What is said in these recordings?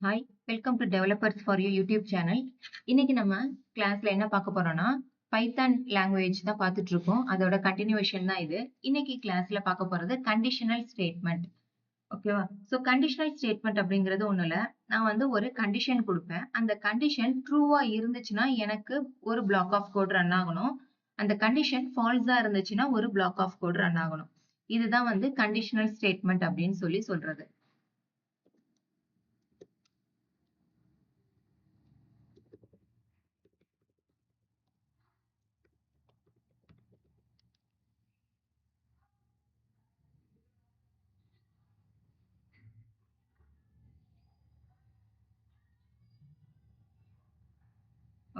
Hi, welcome to developers for you YouTube channel. இன்னைக்கு நம்ம கிளாஸ்ல என்ன பார்க்க போறோம்னா பைத்தான் லாங்குவேஜ் தான் பார்த்துட்டு இருக்கோம். அதோட கண்டினியூவேஷன் தான் இது. இன்னைக்கு கிளாஸ்ல பார்க்க போறது கண்டிஷனல் ஸ்டேட்மெண்ட். ஓகேவா? ஸோ கண்டிஷனல் ஸ்டேட்மெண்ட் அப்படிங்கிறது ஒண்ணும் இல்ல. நான் வந்து ஒரு கண்டிஷன் கொடுப்பேன். அந்த கண்டிஷன் ட்ரூவா இருந்துச்சுன்னா எனக்கு ஒரு பிளாக் ஆஃப் கோட் ரன் ஆகணும். அந்த கண்டிஷன் ஃபால்ஸா இருந்துச்சுன்னா ஒரு பிளாக் ஆஃப் கோட் ரன் ஆகணும். இதுதான் வந்து கண்டிஷனல் ஸ்டேட்மெண்ட் அப்படின்னு சொல்றது.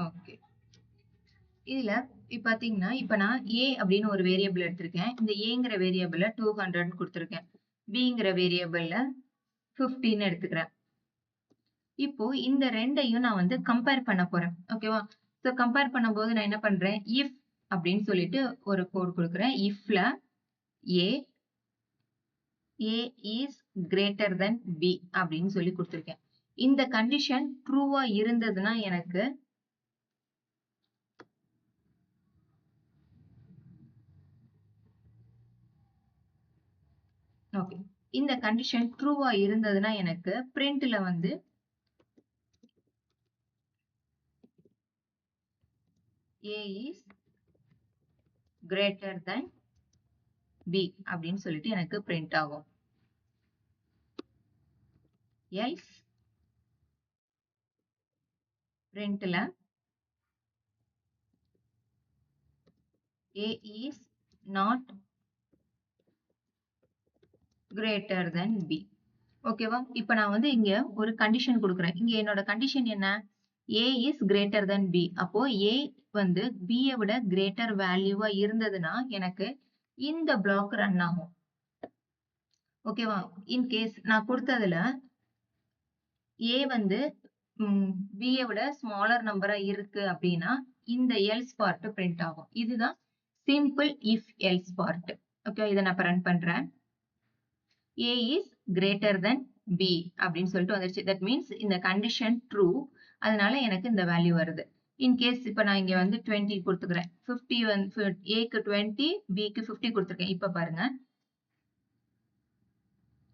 ஓகே. இதுல இப்ப பாத்தீங்கன்னா, இப்ப நான் A அப்படின்னு ஒரு வேரியபிள் எடுத்திருக்கேன். இந்த Aங்கிற வேரியபிள 200 குடுத்திருக்கேன். Bங்கிற வேரியபிள்ல 15 எடுத்துக்கிறேன். இப்போ இந்த ரெண்டையும் நான் வந்து கம்பேர் பண்ண போறேன். ஓகேவா? சோ கம்பேர் பண்ணும்போது நான் என்ன பண்றேன்? இஃப் அப்படின்னு சொல்லிட்டு ஒரு கோட் குடுக்குறேன். இஃப்ல A is greater than B அப்படின்னு சொல்லி குடுத்திருக்கேன். இந்த கண்டிஷன் ட்ரூவா இருந்ததுன்னா எனக்கு ஓகே. இந்த கண்டிஷன் ட்ரூவா இருந்ததுன்னா எனக்கு பிரிண்ட்ல வந்து A is greater than B அப்படின்னு சொல்லிட்டு எனக்கு பிரிண்ட் ஆகும். else பிரிண்ட்ல A is not greater than B. ஓகேவா? இப்ப நான் வந்து இங்க ஒரு கண்டிஷன் கொடுக்குறேன். இங்க என்னோட கண்டிஷன் என்ன? A is greater than B. அப்போ A வந்து B ஐ விட கிரேட்டர் வேல்யூவா இருந்ததுன்னா எனக்கு இந்த பிளாக் ரன் ஆகும். ஓகேவா? இன் கேஸ் நான் கொடுத்ததுல A வந்து B ஐ விட ஸ்மாலர் நம்பரா இருக்கு அப்படின்னா இந்த எல்ஸ் பார்ட் பிரிண்ட் ஆகும். இதுதான் simple if else part. Okay, இதை நான் ரன் பண்றேன். A is greater than B அப்படின்னு சொல்லிட்டு வந்துருச்சு. தட் மீன்ஸ் இந்த கண்டிஷன் ட்ரூ. அதனால எனக்கு இந்த வேல்யூ வருது. இன் கேஸ் இப்ப நான் இங்க வந்து 20 கொடுத்துக்கிறேன். 50 வந்து Aக்கு 20, Bக்கு 50 கொடுத்துருக்கேன். இப்ப பாருங்க.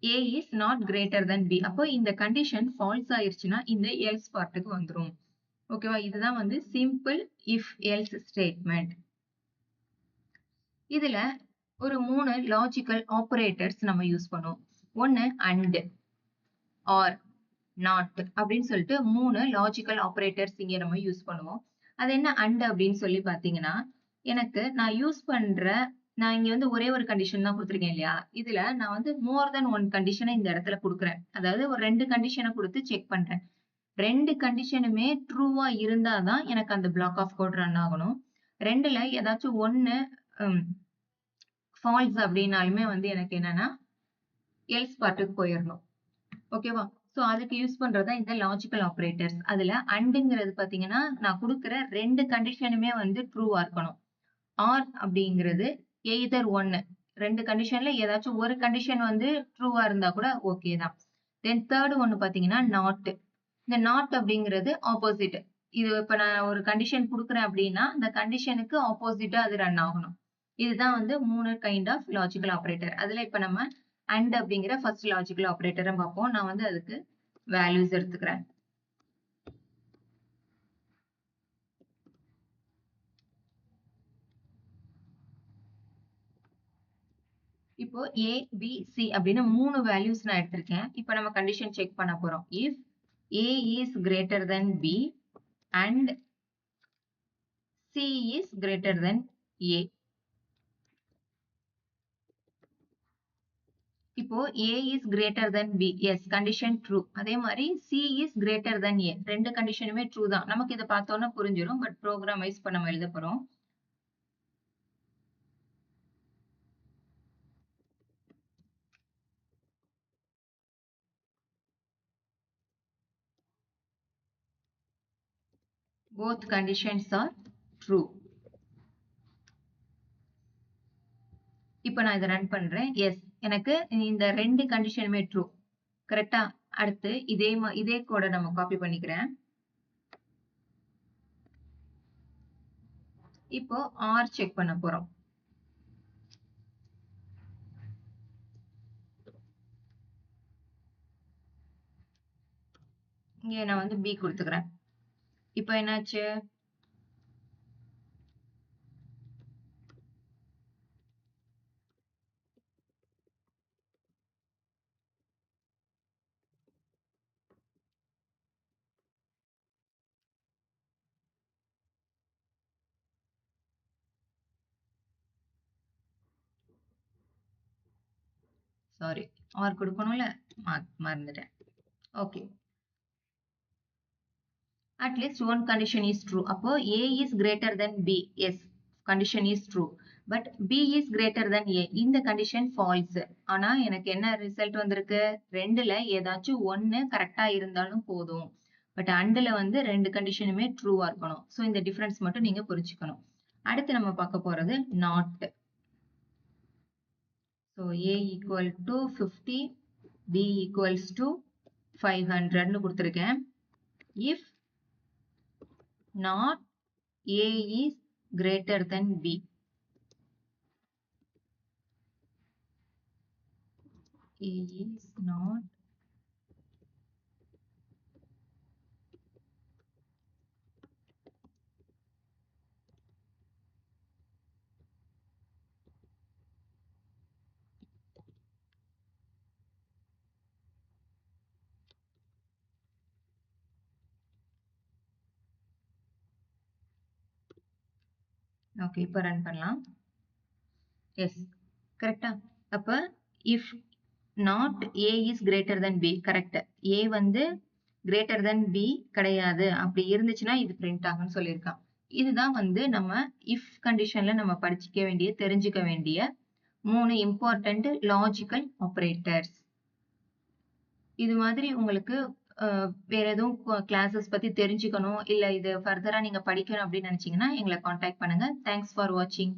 A is not greater than B. அப்போ இந்த கண்டிஷன் ஃபால்ஸ் ஆயிருச்சுன்னா இந்த எல்ஸ் பார்ட்டுக்கு வந்துரும். ஓகேவா? இதுதான் வந்து சிம்பிள் இஃப் எல்ஸ் ஸ்டேட்மெண்ட். இதுல ஒரு 3 லாஜிக்கல் ஆப்பரேட்டர்ஸ் நம்ம யூஸ் பண்ணுவோம். ஒன்னு அண்ட், ஆர், நாட் அப்படின்னு சொல்லிட்டு 3 லாஜிக்கல் ஆப்பரேட்டர்ஸ் இங்க நம்ம யூஸ் பண்ணுவோம். அது என்ன அண்ட் அப்படின்னு சொல்லி பாத்தீங்கன்னா, எனக்கு நான் இங்க வந்து ஒரே ஒரு கண்டிஷன் தான் கொடுத்திருக்கேன் இல்லையா? இதுல நான் வந்து மோர் தென் ஒன் கண்டிஷனை இந்த இடத்துல கொடுக்குறேன். அதாவது ஒரு 2 கண்டிஷனை கொடுத்து செக் பண்றேன். 2 கண்டிஷனுமே ட்ரூவா இருந்தாதான் எனக்கு அந்த பிளாக் ஆஃப் கோட் ரன் ஆகணும். 2ல ஏதாச்சும் ஒண்ணு ஃபால்ஸ் அப்படின்னாலுமே வந்து எனக்கு என்னன்னா எல்ஸ் பார்ட்டுக்கு போயிடணும். ஓகேவா? சோ அதுக்கு யூஸ் பண்றதா இந்த லாஜிக்கல் ஆப்பரேட்டர்ஸ். அதுல அண்ட்ங்கிறது பாத்தீங்கன்னா நான் கொடுக்கிற 2 கண்டிஷனுமே வந்து ட்ரூவா இருக்கணும். ஆர் அப்படிங்கிறது எய்தர் ஒன்னு, 2 கண்டிஷன்ல ஏதாச்சும் ஒரு கண்டிஷன் வந்து ட்ரூவா இருந்தா கூட ஓகே தான். தென் தேர்ட் ஒன்னு பாத்தீங்கன்னா நாட். இந்த நாட் அப்படிங்கிறது ஆப்போசிட். இது இப்ப நான் ஒரு கண்டிஷன் கொடுக்குறேன் அப்படின்னா அந்த கண்டிஷனுக்கு ஆப்போசிட்டா அது ரன் ஆகணும். இதுதான் வந்து 3 கைண்ட் ஆஃப் லாஜிக்கல் ஆப்பரேட்டர். அதுல இப்ப நம்ம அண்ட் அப்படிங்கிற ஃபர்ஸ்ட் லாஜிக்கல் ஆப்பரேட்டரை பார்ப்போம். நான் வந்து அதுக்கு வேல்யூஸ் எடுத்துக்கிறேன். இப்போ A, B, C அப்படின்னு 3 வேல்யூஸ் நான் எடுத்திருக்கேன். இப்போ நம்ம கண்டிஷன் செக் பண்ண போறோம். If A is greater than B and C is greater than A. இப்போ A is greater than B. Yes, condition true. அதே மாதிரி C is greater than A. 2 கண்டிஷனுமே true தான். நமக்கு இதை பார்த்தோன்னா புரிஞ்சிடும். பட் ப்ரோக்ராம் வைஸ் இப்ப நம்ம எழுத போறோம். Both conditions are true. இப்ப நான் இதை ரன் பண்றேன். எஸ், எனக்கு இந்த 2 கண்டிஷனுமே ட்ரூ. கரெக்டா? அடுத்து இதே கோட நம்ம காப்பி பண்ணிக்கிறேன். இப்போ ஆர் செக் பண்ண போறோம். இங்க நான் வந்து பி கொடுத்துக்கிறேன். இப்போ என்னாச்சு? சாரி, ஆர் கொடுக்கணும்ல, மறந்துட்டேன். Okay. At least one condition is true. அப்போ A is greater than B. Yes, condition is true. But B is greater than A. இந்த condition false. ஆனா எனக்கு என்ன ரிசல்ட் வந்திருக்கு? ரெண்டுல ஏதாச்சும் ஒன்னு கரெக்டா இருந்தாலும் போதும். பட் அண்ட்ல வந்து ரெண்டு கண்டிஷனுமே ட்ரூவா இருக்கணும். ஸோ இந்த டிஃபரன்ஸ் மட்டும் நீங்க புரிஞ்சுக்கணும். அடுத்து நம்ம பார்க்க போறது not. So A equal to 50, B equals to 500 கொடுத்திருக்கேன். If not A is greater than B. A is not okay. இப்போ ரன் பண்ணலாம். எஸ், கரெக்டா? அப்ப if not A is greater than B, correct. A வந்து greater than B கிடையாது. அப்படி இருந்துச்சுன்னா இது பிரிண்ட் ஆகும்னு சொல்லியிருக்கான். இதுதான் வந்து நம்ம if கண்டிஷன்ல நம்ம படிச்சுக்க வேண்டிய, தெரிஞ்சுக்க வேண்டிய 3 இம்பார்ட்டன்ட் லாஜிக்கல் ஆபரேட்டர்ஸ். இது மாதிரி உங்களுக்கு வேற எதுவும் கிளாஸஸ் பத்தி தெரிஞ்சுக்கணும், இல்ல இது ஃபர்தரா நீங்க படிக்கணும் அப்படின்னு நினைச்சீங்கன்னா எங்களை காண்டாக்ட் பண்ணுங்க. தேங்க்ஸ் ஃபார் வாட்சிங்.